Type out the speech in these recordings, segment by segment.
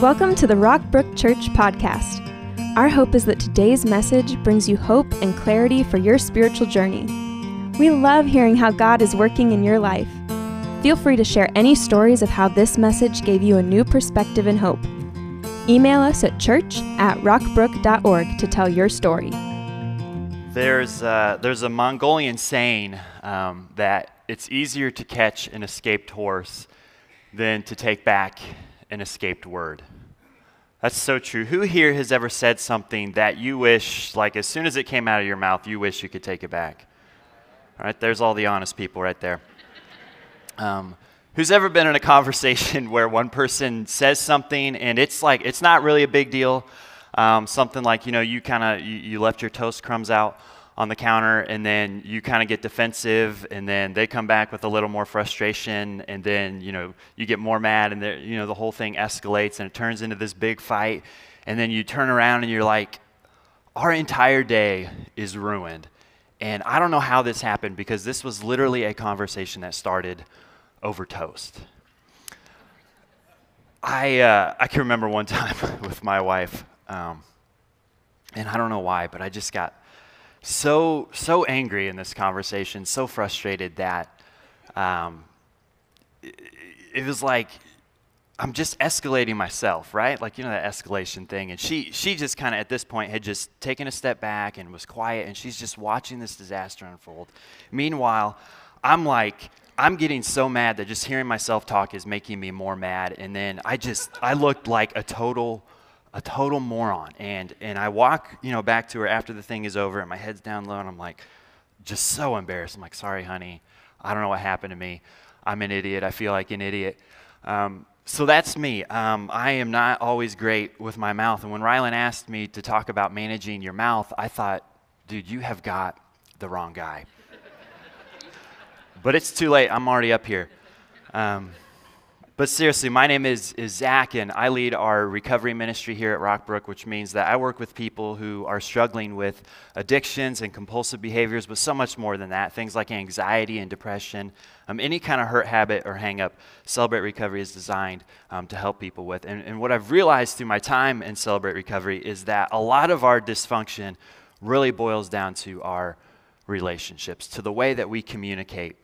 Welcome to the Brook Church podcast. Our hope is that today's message brings you hope and clarity for your spiritual journey. We love hearing how God is working in your life. Feel free to share any stories of how this message gave you a new perspective and hope. Email us at church@rockbrook.org to tell your story. There's a Mongolian saying that it's easier to catch an escaped horse than to take back an escaped word. That's so true. Who here has ever said something that you wish, like as soon as it came out of your mouth, you wish you could take it back? All right, there's all the honest people right there. Who's ever been in a conversation where one person says something and it's not really a big deal? Something like, you left your toast crumbs out on the counter, and then you kind of get defensive, and then they come back with a little more frustration, and then you get more mad, and the whole thing escalates, and it turns into this big fight, and then you turn around and you're like, our entire day is ruined. And I don't know how this happened, because this was literally a conversation that started over toast. I can remember one time with my wife, and I don't know why, but I just got so angry in this conversation, so frustrated that it was like I'm just escalating myself, right? Like, that escalation thing. And she just kind of at this point had just taken a step back and was quiet, and she's just watching this disaster unfold. Meanwhile, I'm getting so mad that just hearing myself talk is making me more mad. And then I looked like a total moron. And I walk, back to her after the thing is over, and my head's down low, and I'm like, just so embarrassed. I'm like, sorry, honey. I don't know what happened to me. I'm an idiot. I feel like an idiot. So that's me. I am not always great with my mouth. And when Rylan asked me to talk about managing your mouth, I thought, dude, you have got the wrong guy. But it's too late. I'm already up here. But seriously, my name is Zach, and I lead our recovery ministry here at Brook, which means that I work with people who are struggling with addictions and compulsive behaviors, but so much more than that. Things like anxiety and depression, any kind of hurt habit or hang-up, Celebrate Recovery is designed to help people with. And what I've realized through my time in Celebrate Recovery is that a lot of our dysfunction really boils down to our relationships, to the way that we communicate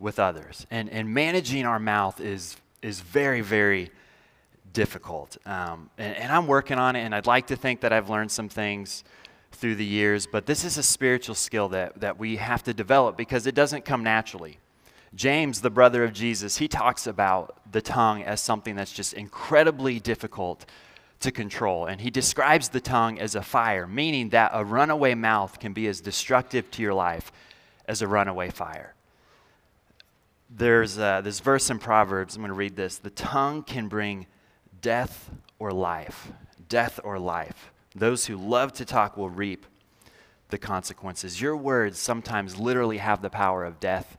with others. And managing our mouth is very, very difficult. And I'm working on it, and I'd like to think that I've learned some things through the years, but this is a spiritual skill that we have to develop because it doesn't come naturally. James, the brother of Jesus, he talks about the tongue as something that's just incredibly difficult to control. And he describes the tongue as a fire, meaning that a runaway mouth can be as destructive to your life as a runaway fire. There's this verse in Proverbs, I'm going to read this. The tongue can bring death or life. Death or life. Those who love to talk will reap the consequences. Your words sometimes literally have the power of death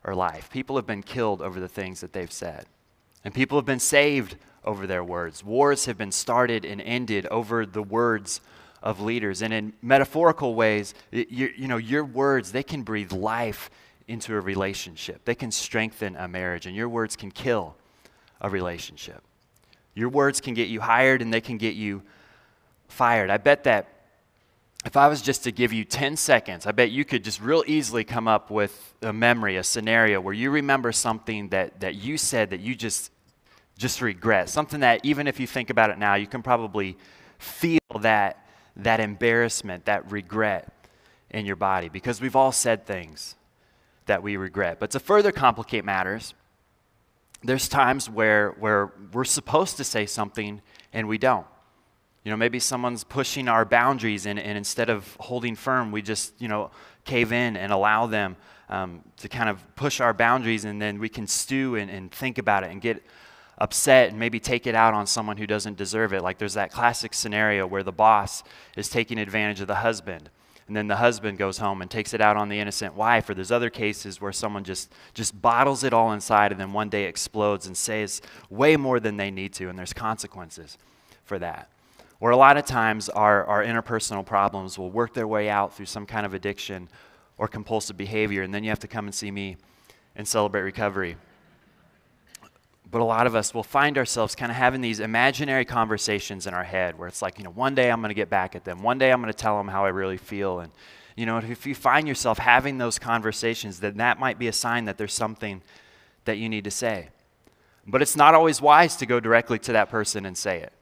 or life. People have been killed over the things that they've said. And people have been saved over their words. Wars have been started and ended over the words of leaders. And in metaphorical ways, your words, they can breathe life into a relationship. They can strengthen a marriage, and your words can kill a relationship. Your words can get you hired, and they can get you fired. I bet that if I was just to give you 10 seconds, I bet you could just real easily come up with a memory, a scenario where you remember something that you said that you just regret. Something that even if you think about it now, you can probably feel that embarrassment, that regret in your body, because we've all said things that we regret. But to further complicate matters, there's times where we're supposed to say something and we don't. Maybe someone's pushing our boundaries, and instead of holding firm, we just, cave in and allow them to kind of push our boundaries, and then we can stew and think about it and get upset and maybe take it out on someone who doesn't deserve it. Like there's that classic scenario where the boss is taking advantage of the husband, and then the husband goes home and takes it out on the innocent wife. Or there's other cases where someone just bottles it all inside, and then one day explodes and says way more than they need to, and there's consequences for that. Or a lot of times our interpersonal problems will work their way out through some kind of addiction or compulsive behavior, and then you have to come and see me and Celebrate Recovery. But a lot of us will find ourselves kind of having these imaginary conversations in our head where it's like, one day I'm going to get back at them. One day I'm going to tell them how I really feel. And, if you find yourself having those conversations, then that might be a sign that there's something that you need to say. But it's not always wise to go directly to that person and say it,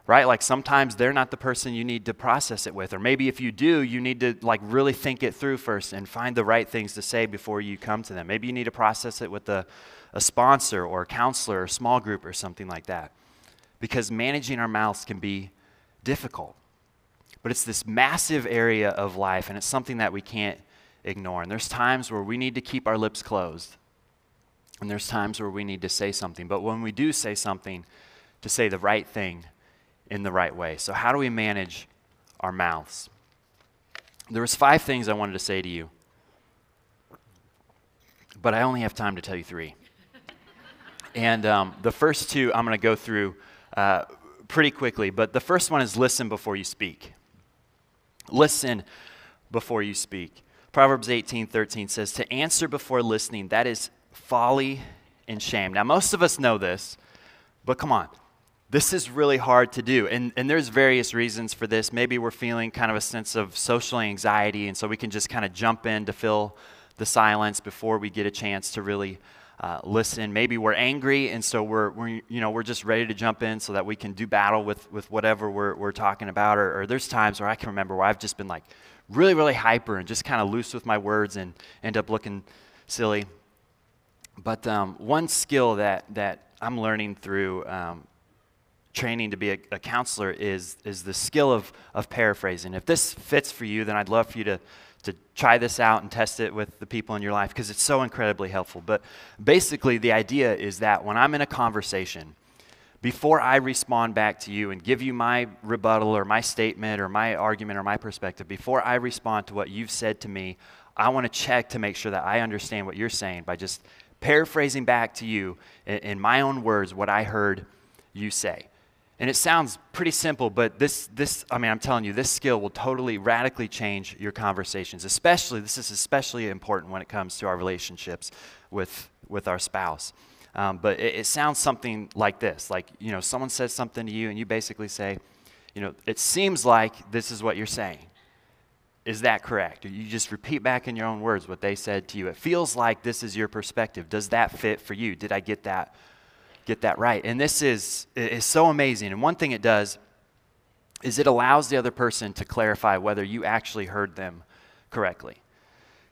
right? Like sometimes they're not the person you need to process it with. Or maybe if you do, you need to really think it through first and find the right things to say before you come to them. Maybe you need to process it with a sponsor or a counselor or small group or something like that. Because managing our mouths can be difficult. But it's this massive area of life, and it's something that we can't ignore. And there's times where we need to keep our lips closed. And there's times where we need to say something. But when we do say something, to say the right thing in the right way. So how do we manage our mouths? There was 5 things I wanted to say to you. But I only have time to tell you 3. And the first 2 I'm going to go through pretty quickly. But the first one is listen before you speak. Listen before you speak. Proverbs 18:13 says, to answer before listening, that is folly and shame. Now, most of us know this, but come on. This is really hard to do, and there's various reasons for this. Maybe we're feeling kind of a sense of social anxiety, and so we can just kind of jump in to fill the silence before we get a chance to really listen. Maybe we're angry, and so we're just ready to jump in so that we can do battle with whatever we're talking about. Or there's times where I can remember where I've just been like really, really hyper and just kind of loose with my words and end up looking silly. But one skill that I'm learning through training to be a counselor is the skill of paraphrasing. If this fits for you, then I'd love for you to try this out and test it with the people in your life because it's so incredibly helpful. But basically, the idea is that when I'm in a conversation, before I respond back to you and give you my rebuttal or my statement or my argument or my perspective, before I respond to what you've said to me, I want to check to make sure that I understand what you're saying by just paraphrasing back to you in my own words what I heard you say. And it sounds pretty simple, but I'm telling you, this skill will totally radically change your conversations. This is especially important when it comes to our relationships with our spouse. But it sounds something like this. Like, someone says something to you and you basically say, it seems like this is what you're saying. Is that correct? Or you just repeat back in your own words what they said to you. It feels like this is your perspective. Does that fit for you? Did I get that right? And this is so amazing. And one thing it does is it allows the other person to clarify whether you actually heard them correctly.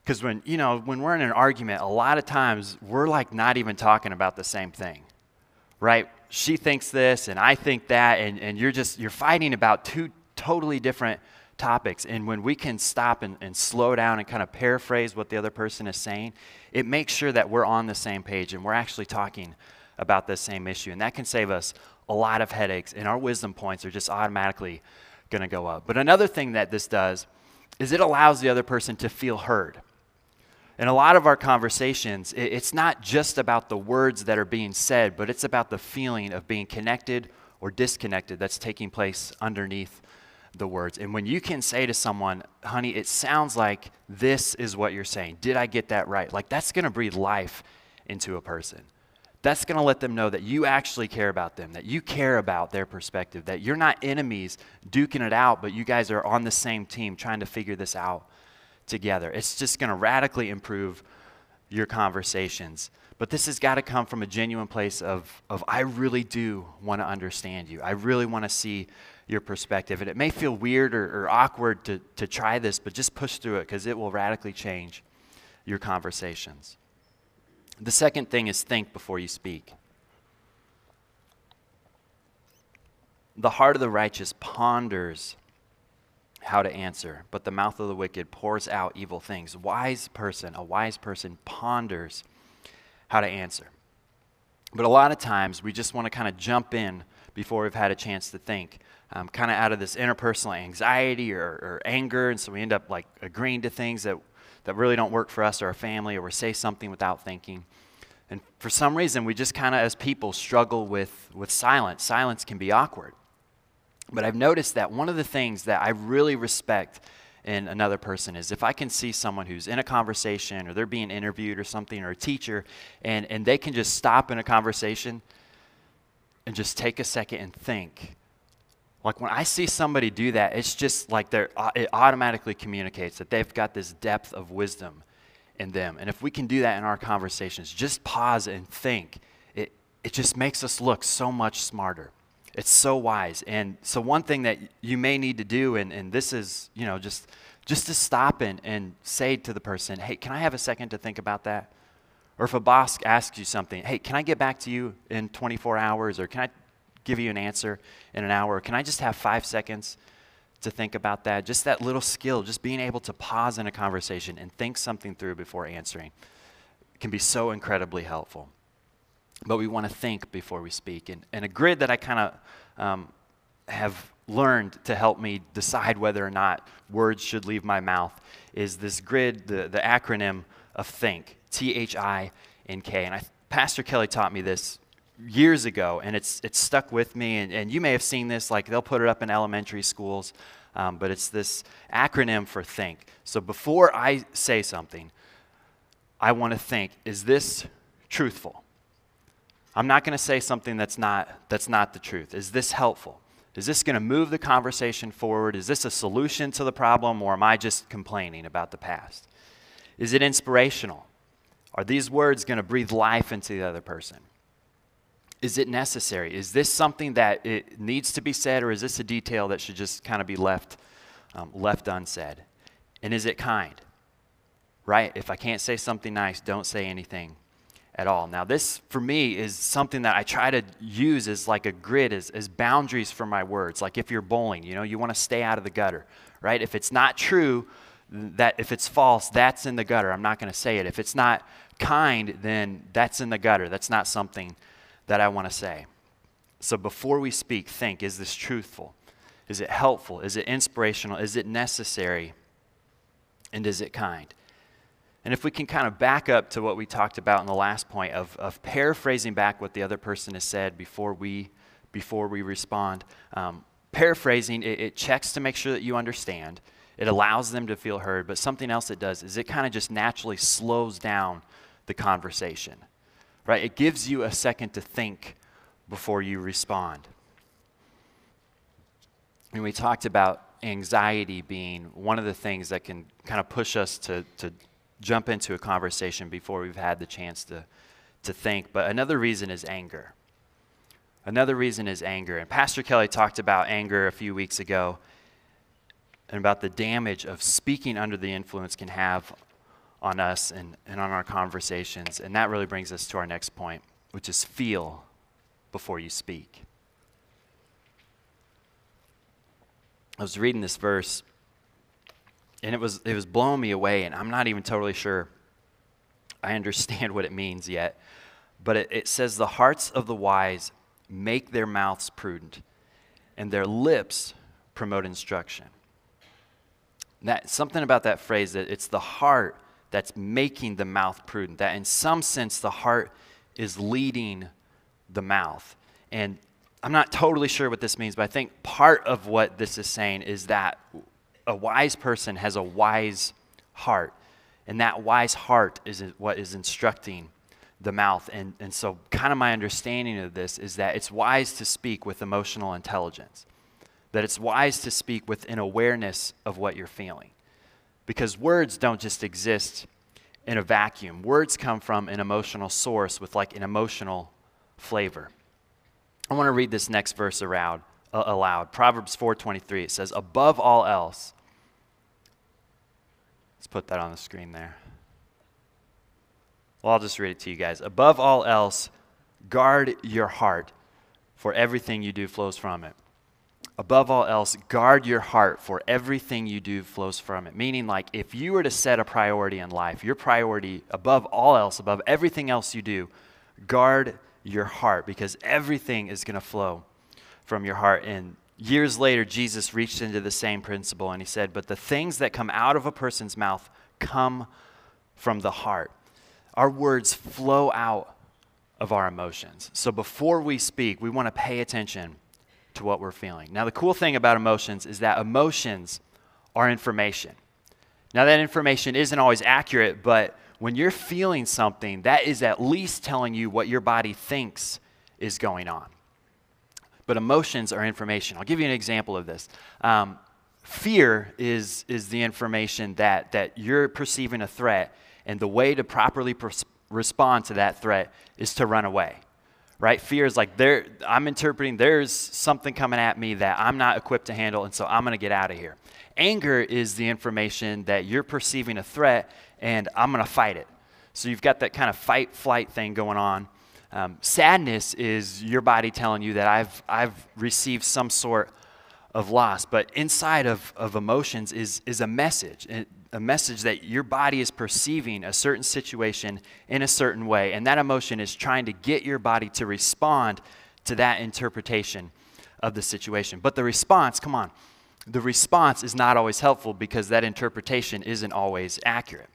Because when we're in an argument, a lot of times we're like not even talking about the same thing, right? She thinks this and I think that, and you're fighting about 2 totally different topics. And when we can stop and slow down and kind of paraphrase what the other person is saying, it makes sure that we're on the same page and we're actually talking about the same issue. And that can save us a lot of headaches, and our wisdom points are just automatically going to go up. But another thing that this does is it allows the other person to feel heard. In a lot of our conversations, it's not just about the words that are being said, but it's about the feeling of being connected or disconnected that's taking place underneath the words. And when you can say to someone, honey, it sounds like this is what you're saying. Did I get that right? Like, that's going to breathe life into a person. That's going to let them know that you actually care about them, that you care about their perspective, that you're not enemies duking it out, but you guys are on the same team trying to figure this out together. It's just going to radically improve your conversations. But this has got to come from a genuine place of I really do want to understand you. I really want to see your perspective. And it may feel weird or awkward to try this, but just push through it because it will radically change your conversations. The second thing is think before you speak. The heart of the righteous ponders how to answer, but the mouth of the wicked pours out evil things. A wise person ponders how to answer. But a lot of times we just want to kind of jump in before we've had a chance to think, kind of out of this interpersonal anxiety or anger, and so we end up like agreeing to things that really don't work for us or our family, or we say something without thinking. And for some reason, we just kind of, as people, struggle with silence. Silence can be awkward. But I've noticed that one of the things that I really respect in another person is if I can see someone who's in a conversation or they're being interviewed or something, or a teacher, and they can just stop in a conversation and just take a second and think. Like when I see somebody do that, it's just like it automatically communicates that they've got this depth of wisdom in them. And if we can do that in our conversations, just pause and think, it just makes us look so much smarter. It's so wise. And so one thing that you may need to do, and this is, just to stop and say to the person, hey, can I have a second to think about that? Or if a boss asks you something, hey, can I get back to you in 24 hours? Or can I give you an answer in an hour? Or can I just have 5 seconds to think about that? Just that little skill, just being able to pause in a conversation and think something through before answering can be so incredibly helpful. But we want to think before we speak. And a grid that I kind of have learned to help me decide whether or not words should leave my mouth is this grid, the acronym of THINK, T-H-I-N-K. And Pastor Kelly taught me this years ago, and it's stuck with me. And you may have seen this, like they'll put it up in elementary schools, but it's this acronym for THINK. So before I say something, I want to think, is this truthful? I'm not going to say something that's not the truth. Is this helpful? Is this going to move the conversation forward? Is this a solution to the problem, or am I just complaining about the past? Is it inspirational? Are these words going to breathe life into the other person? Is it necessary? Is this something that it needs to be said, or is this a detail that should just kind of be left unsaid? And is it kind? Right? If I can't say something nice, don't say anything at all. Now this, for me, is something that I try to use as like a grid, as boundaries for my words. Like if you're bowling, you want to stay out of the gutter, right? If it's not true, if it's false, that's in the gutter. I'm not going to say it. If it's not kind, then that's in the gutter. That's not something that I want to say. So before we speak, think, is this truthful? Is it helpful? Is it inspirational? Is it necessary? And is it kind? And if we can kind of back up to what we talked about in the last point of paraphrasing back what the other person has said before we respond, paraphrasing, it checks to make sure that you understand. It allows them to feel heard, but something else it does is it kind of just naturally slows down the conversation, right? It gives you a second to think before you respond. And we talked about anxiety being one of the things that can kind of push us to jump into a conversation before we've had the chance to think. But another reason is anger. Another reason is anger. And Pastor Kelly talked about anger a few weeks ago and about the damage of speaking under the influence can have on us and on our conversations. And that really brings us to our next point, which is feel before you speak. I was reading this verse, and it was blowing me away, and I'm not even totally sure I understand what it means yet. But it says, the hearts of the wise make their mouths prudent, and their lips promote instruction. That something about that phrase, that it's the heart that's making the mouth prudent, that in some sense the heart is leading the mouth. And I'm not totally sure what this means, but I think part of what this is saying is that a wise person has a wise heart, and that wise heart is what is instructing the mouth. And so kind of my understanding of this is that it's wise to speak with emotional intelligence, that it's wise to speak with an awareness of what you're feeling. Because words don't just exist in a vacuum. Words come from an emotional source with like an emotional flavor. I want to read this next verse aloud. Proverbs 4:23. It says, above all else, let's put that on the screen there. Well, I'll just read it to you guys. Above all else, guard your heart, for everything you do flows from it. Above all else, guard your heart, for everything you do flows from it. Meaning, like, if you were to set a priority in life, your priority above all else, above everything else you do, guard your heart, because everything is going to flow from your heart. And years later, Jesus reached into the same principle, and he said, but the things that come out of a person's mouth come from the heart. Our words flow out of our emotions. So before we speak, we want to pay attention to what we're feeling. Now, the cool thing about emotions is that emotions are information. Now, that information isn't always accurate, but when you're feeling something, that is at least telling you what your body thinks is going on. But emotions are information. I'll give you an example of this. Fear is the information that you're perceiving a threat, and the way to properly respond to that threat is to run away, right? Fear is like, I'm interpreting there's something coming at me that I'm not equipped to handle, and so I'm going to get out of here. Anger is the information that you're perceiving a threat, and I'm going to fight it. So you've got that kind of fight-flight thing going on. Sadness is your body telling you that I've received some sort of loss. But inside of emotions is a message that your body is perceiving a certain situation in a certain way. And that emotion is trying to get your body to respond to that interpretation of the situation. But the response is not always helpful because that interpretation isn't always accurate.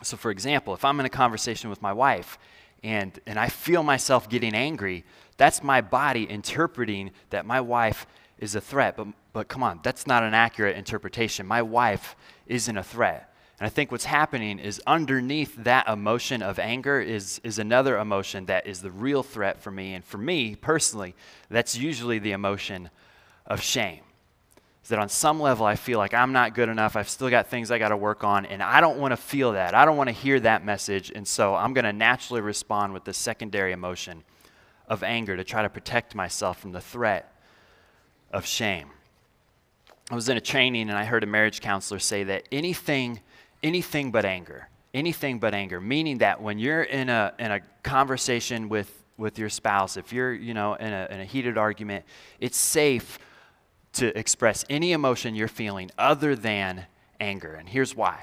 So for example, if I'm in a conversation with my wife and I feel myself getting angry, that's my body interpreting that my wife is a threat. But come on, that's not an accurate interpretation. My wife isn't a threat. And I think what's happening is underneath that emotion of anger is another emotion that is the real threat for me. And for me personally, that's usually the emotion of shame. Is that on some level I feel like I'm not good enough, I've still got things I got to work on, and I don't want to feel that. I don't want to hear that message, and so I'm going to naturally respond with the secondary emotion of anger to try to protect myself from the threat of shame. I was in a training and I heard a marriage counselor say that anything but anger, meaning that when you're in a conversation with your spouse, if you're in a heated argument, it's safe to express any emotion you're feeling other than anger. And here's why.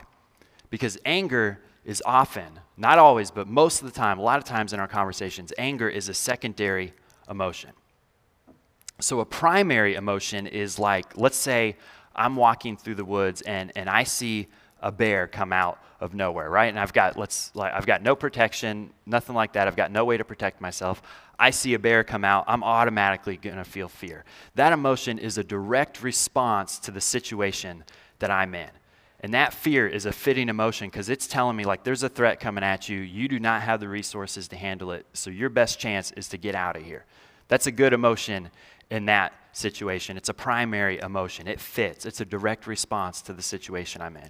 Because anger is often, not always, but most of the time, a lot of times in our conversations, anger is a secondary emotion. So a primary emotion is like, let's say I'm walking through the woods and I see a bear come out of nowhere, right? And I've got no protection, nothing like that. I've got no way to protect myself. I see a bear come out, I'm automatically going to feel fear. That emotion is a direct response to the situation that I'm in. And that fear is a fitting emotion because it's telling me like there's a threat coming at you. You do not have the resources to handle it. So your best chance is to get out of here. That's a good emotion in that situation. It's a primary emotion. It fits. It's a direct response to the situation I'm in.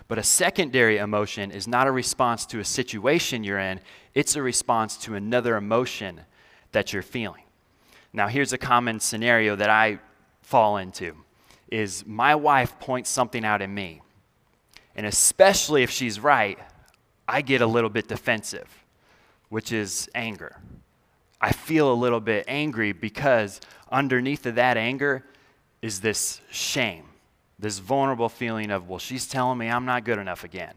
But a secondary emotion is not a response to a situation you're in. It's a response to another emotion that you're feeling. Now, here's a common scenario that I fall into is my wife points something out in me. And especially if she's right, I get a little bit defensive, which is anger. I feel a little bit angry because underneath of that anger is this shame, this vulnerable feeling of, well, she's telling me I'm not good enough again,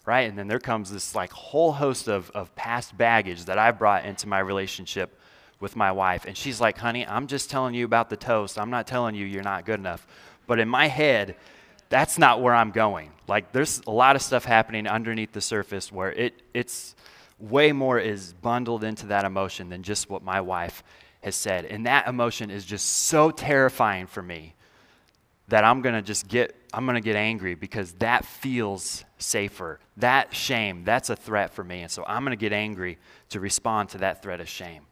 right? And then there comes this like whole host of past baggage that I brought into my relationship with my wife. And she's like, honey, I'm just telling you about the toast. I'm not telling you you're not good enough. But in my head, that's not where I'm going. Like there's a lot of stuff happening underneath the surface where it's way more is bundled into that emotion than just what my wife has said. And that emotion is just so terrifying for me that I'm going to get angry because that feels safer. That shame, that's a threat for me. And so I'm going to get angry to respond to that threat of shame.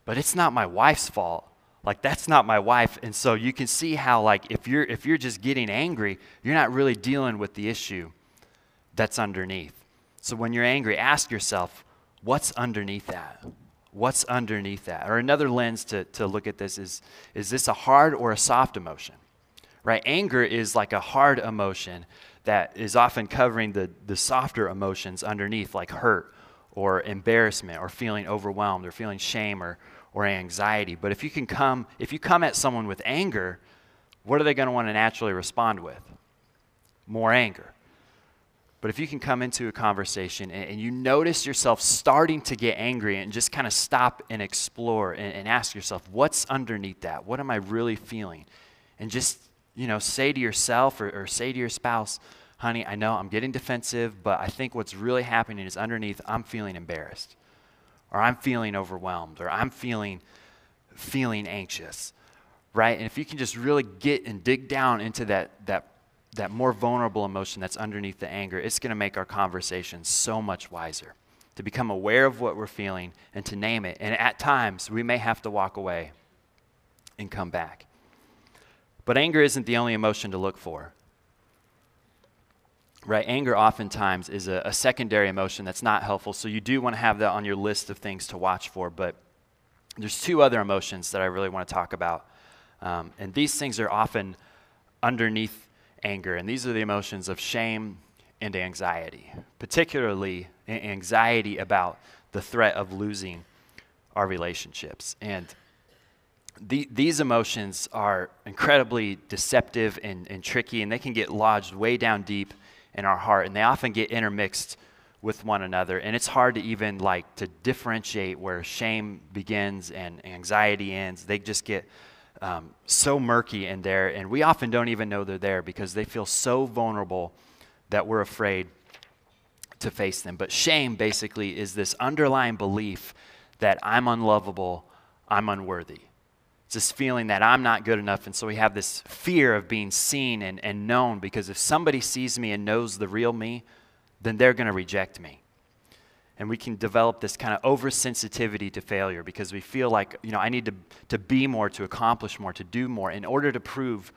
But it's not my wife's fault. Like that's not my wife. And so you can see how like if you're just getting angry, you're not really dealing with the issue that's underneath. So when you're angry, ask yourself, what's underneath that? What's underneath that? Or another lens to look at this is this a hard or a soft emotion? Right? Anger is like a hard emotion that is often covering the softer emotions underneath, like hurt or embarrassment or feeling overwhelmed or feeling shame or anxiety. But if you come at someone with anger, what are they going to want to naturally respond with? More anger. But if you can come into a conversation and you notice yourself starting to get angry and just kind of stop and explore and ask yourself, what's underneath that? What am I really feeling? And just, say to yourself or say to your spouse, honey, I know I'm getting defensive, but I think what's really happening is underneath I'm feeling embarrassed or I'm feeling overwhelmed or I'm feeling anxious, right? And if you can just really get and dig down into that more vulnerable emotion that's underneath the anger, it's going to make our conversation so much wiser, to become aware of what we're feeling and to name it. And at times, we may have to walk away and come back. But anger isn't the only emotion to look for. Right? Anger oftentimes is a secondary emotion that's not helpful, so you do want to have that on your list of things to watch for. But there's two other emotions that I really want to talk about. And these things are often underneath anger, and these are the emotions of shame and anxiety, particularly anxiety about the threat of losing our relationships. And these emotions are incredibly deceptive and tricky, and they can get lodged way down deep in our heart, and they often get intermixed with one another. And it's hard to even to differentiate where shame begins and anxiety ends. They just get so murky in there, and we often don't even know they're there because they feel so vulnerable that we're afraid to face them. But shame basically is this underlying belief that I'm unlovable, I'm unworthy. It's this feeling that I'm not good enough, and so we have this fear of being seen and known, because if somebody sees me and knows the real me, then they're going to reject me. And we can develop this kind of oversensitivity to failure because we feel like, I need to be more, to accomplish more, to do more in order to prove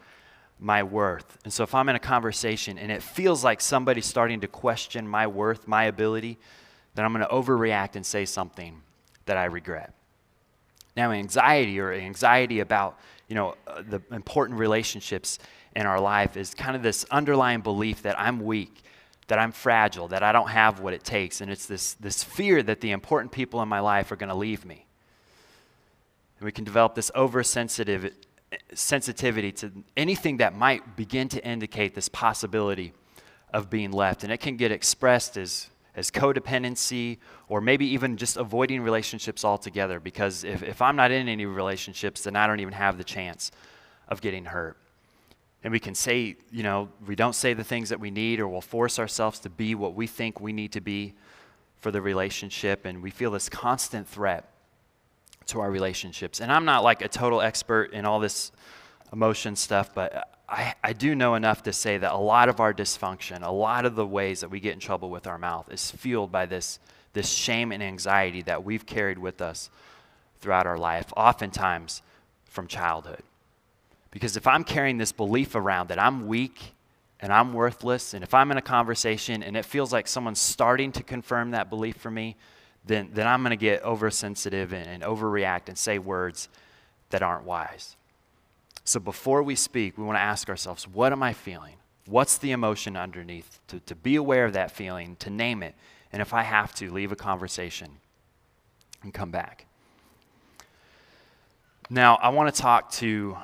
my worth. And so if I'm in a conversation and it feels like somebody's starting to question my worth, my ability, then I'm going to overreact and say something that I regret. Now, anxiety about, the important relationships in our life is kind of this underlying belief that I'm weak, that I'm fragile, that I don't have what it takes. And it's this fear that the important people in my life are going to leave me. And we can develop this sensitivity to anything that might begin to indicate this possibility of being left. And it can get expressed as codependency, or maybe even just avoiding relationships altogether, because if I'm not in any relationships, then I don't even have the chance of getting hurt. And we can say, we don't say the things that we need, or we'll force ourselves to be what we think we need to be for the relationship, and we feel this constant threat to our relationships. And I'm not a total expert in all this emotion stuff, but I do know enough to say that a lot of our dysfunction, a lot of the ways that we get in trouble with our mouth is fueled by this shame and anxiety that we've carried with us throughout our life, oftentimes from childhood. Because if I'm carrying this belief around that I'm weak and I'm worthless, and if I'm in a conversation and it feels like someone's starting to confirm that belief for me, then I'm going to get oversensitive and overreact and say words that aren't wise. So before we speak, we want to ask ourselves, what am I feeling? What's the emotion underneath? To be aware of that feeling, to name it, and if I have to, leave a conversation and come back. Now, I want to talk to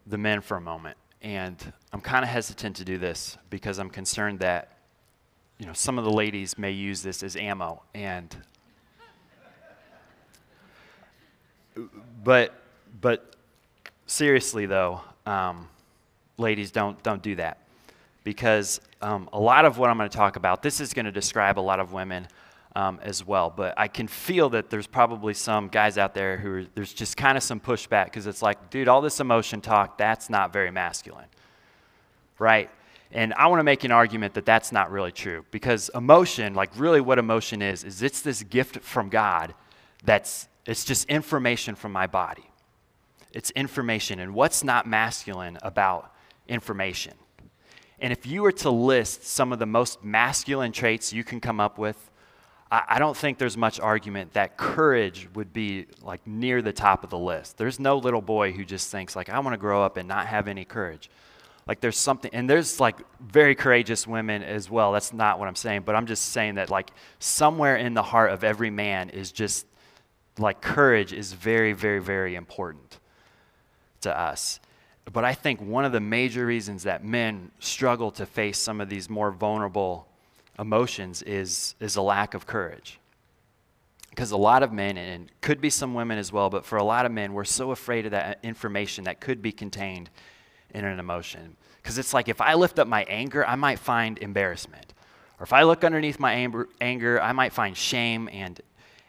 the men for a moment, and I'm kind of hesitant to do this because I'm concerned that, some of the ladies may use this as ammo, but seriously though, ladies, don't do that, because a lot of what I'm going to talk about, this is going to describe a lot of women as well, but I can feel that there's probably some guys out there there's just kind of some pushback, because it's like, dude, all this emotion talk, that's not very masculine, right? And I want to make an argument that that's not really true, because emotion, really what emotion is it's this gift from God it's just information from my body. It's information, and what's not masculine about information? And if you were to list some of the most masculine traits you can come up with, I don't think there's much argument that courage would be near the top of the list. There's no little boy who just thinks I want to grow up and not have any courage. There's something, and there's very courageous women as well. That's not what I'm saying, but I'm just saying that somewhere in the heart of every man is just courage is very, very, very important to us. But I think one of the major reasons that men struggle to face some of these more vulnerable emotions is a lack of courage. Because a lot of men, and could be some women as well, but for a lot of men, we're so afraid of that information that could be contained in an emotion. Because it's if I lift up my anger, I might find embarrassment. Or if I look underneath my anger, I might find shame and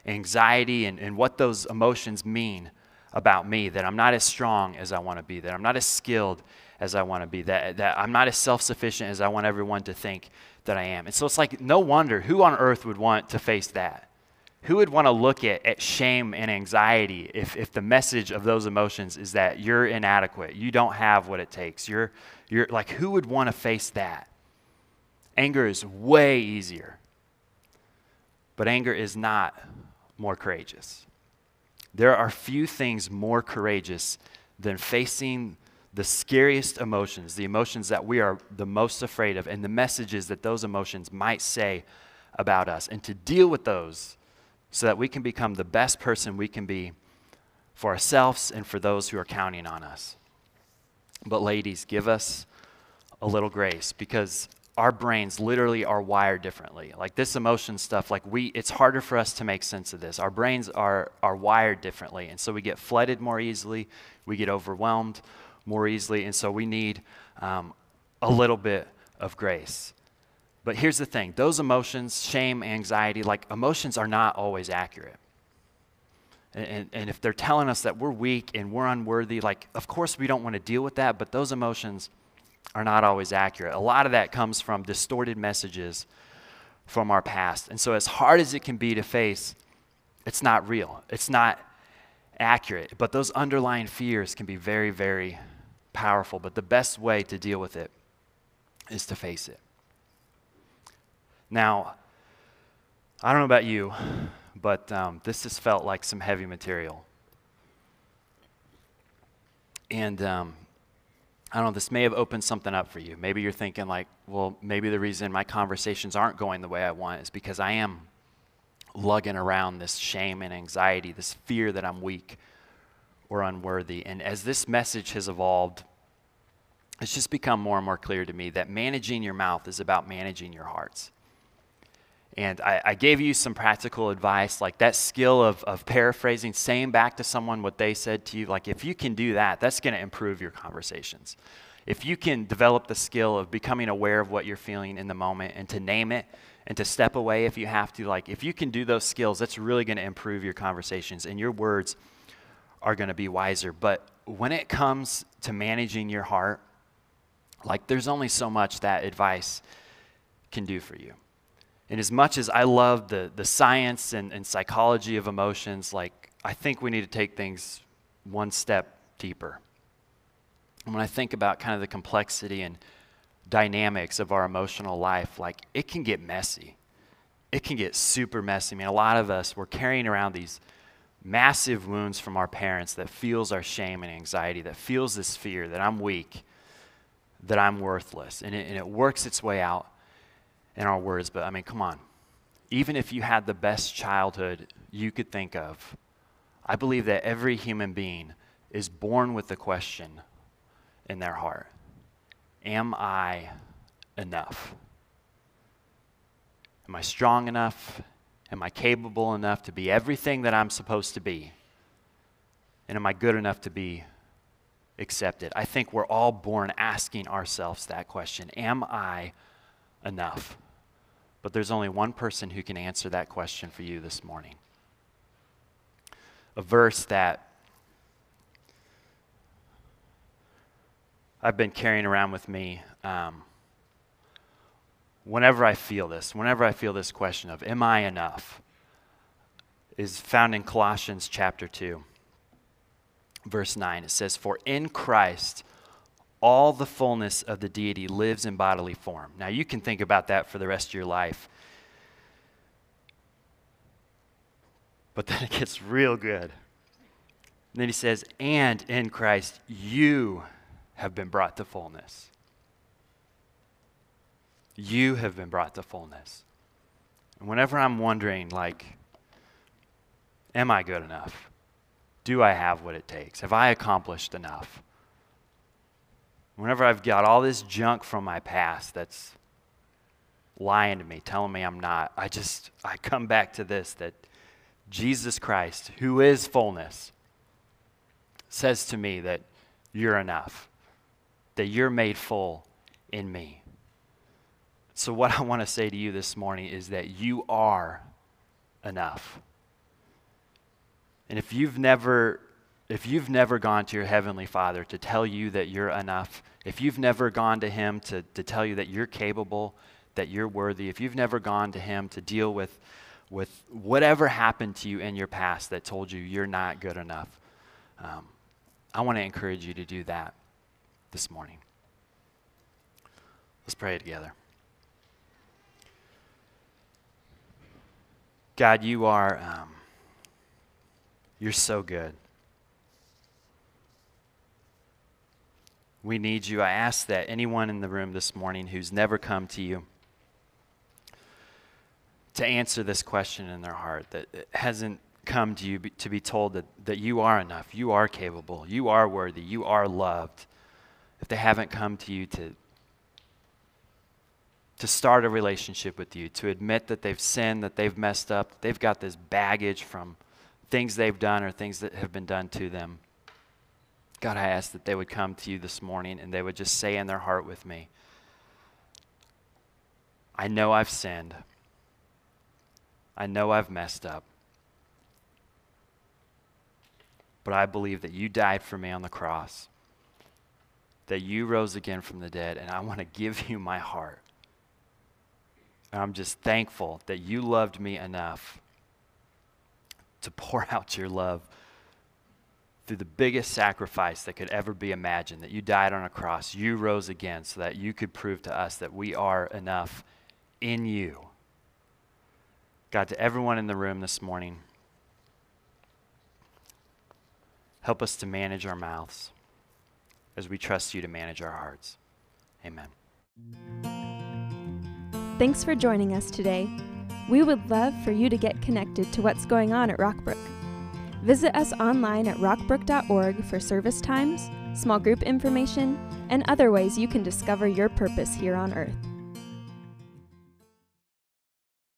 anxiety and what those emotions mean about me, that I'm not as strong as I want to be, that I'm not as skilled as I want to be, that I'm not as self-sufficient as I want everyone to think that I am. And so it's no wonder, who on earth would want to face that? Who would want to look at shame and anxiety if the message of those emotions is that you're inadequate, you don't have what it takes? You're like, who would want to face that? Anger is way easier. But anger is not more courageous. There are few things more courageous than facing the scariest emotions, the emotions that we are the most afraid of, and the messages that those emotions might say about us, and to deal with those so that we can become the best person we can be for ourselves and for those who are counting on us. But ladies, give us a little grace, because our brains literally are wired differently. Like this emotion stuff, it's harder for us to make sense of this. Our brains are wired differently, and so we get flooded more easily, we get overwhelmed more easily, and so we need a little bit of grace. But here's the thing, those emotions, shame, anxiety, emotions are not always accurate. And if they're telling us that we're weak and we're unworthy, of course we don't want to deal with that, but those emotions are not always accurate. A lot of that comes from distorted messages from our past. And so as hard as it can be to face, it's not real. It's not accurate. But those underlying fears can be very, very powerful. But the best way to deal with it is to face it. Now, I don't know about you, but this has felt like some heavy material. And I don't know, this may have opened something up for you. Maybe you're thinking well, maybe the reason my conversations aren't going the way I want is because I am lugging around this shame and anxiety, this fear that I'm weak or unworthy. And as this message has evolved, it's just become more and more clear to me that managing your mouth is about managing your hearts. And I gave you some practical advice, like that skill of paraphrasing, saying back to someone what they said to you. If you can do that, that's going to improve your conversations. If you can develop the skill of becoming aware of what you're feeling in the moment and to name it and to step away if you have to, if you can do those skills, that's really going to improve your conversations and your words are going to be wiser. But when it comes to managing your heart, there's only so much that advice can do for you. And as much as I love the science and psychology of emotions, I think we need to take things one step deeper. And when I think about kind of the complexity and dynamics of our emotional life, it can get messy. It can get super messy. I mean, a lot of us, we're carrying around these massive wounds from our parents that fuels our shame and anxiety, that fuels this fear that I'm weak, that I'm worthless. And it works its way out in our words. But I mean, come on. Even if you had the best childhood you could think of, I believe that every human being is born with the question in their heart: am I enough? Am I strong enough? Am I capable enough to be everything that I'm supposed to be? And am I good enough to be accepted? I think we're all born asking ourselves that question: am I enough? But there's only one person who can answer that question for you this morning. A verse that I've been carrying around with me whenever I feel this question of, am I enough, is found in Colossians chapter 2, verse 9. It says, "For in Christ all the fullness of the deity lives in bodily form." Now you can think about that for the rest of your life. But then it gets real good. And then he says, "And in Christ you have been brought to fullness." You have been brought to fullness. And whenever I'm wondering, am I good enough? Do I have what it takes? Have I accomplished enough? Whenever I've got all this junk from my past that's lying to me, telling me I'm not, I come back to this, that Jesus Christ, who is fullness, says to me that you're enough, that you're made full in me. So what I want to say to you this morning is that you are enough. And if you've never gone to your Heavenly Father to tell you that you're enough, if you've never gone to Him to tell you that you're capable, that you're worthy, if you've never gone to Him to deal with with whatever happened to you in your past that told you you're not good enough. I want to encourage you to do that this morning. Let's pray together. God, you're so good. We need you. I ask that anyone in the room this morning who's never come to you to answer this question in their heart, that it hasn't come to you to be told that you are enough, you are capable, you are worthy, you are loved. If they haven't come to you to start a relationship with you, to admit that they've sinned, that they've messed up, that they've got this baggage from things they've done or things that have been done to them, God, I ask that they would come to you this morning and they would just say in their heart with me, I know I've sinned. I know I've messed up. But I believe that you died for me on the cross, that you rose again from the dead, and I want to give you my heart. And I'm just thankful that you loved me enough to pour out your love through the biggest sacrifice that could ever be imagined, that you died on a cross, you rose again so that you could prove to us that we are enough in you. God, to everyone in the room this morning, help us to manage our mouths as we trust you to manage our hearts. Amen. Thanks for joining us today. We would love for you to get connected to what's going on at Rockbrook. Visit us online at rockbrook.org for service times, small group information, and other ways you can discover your purpose here on earth.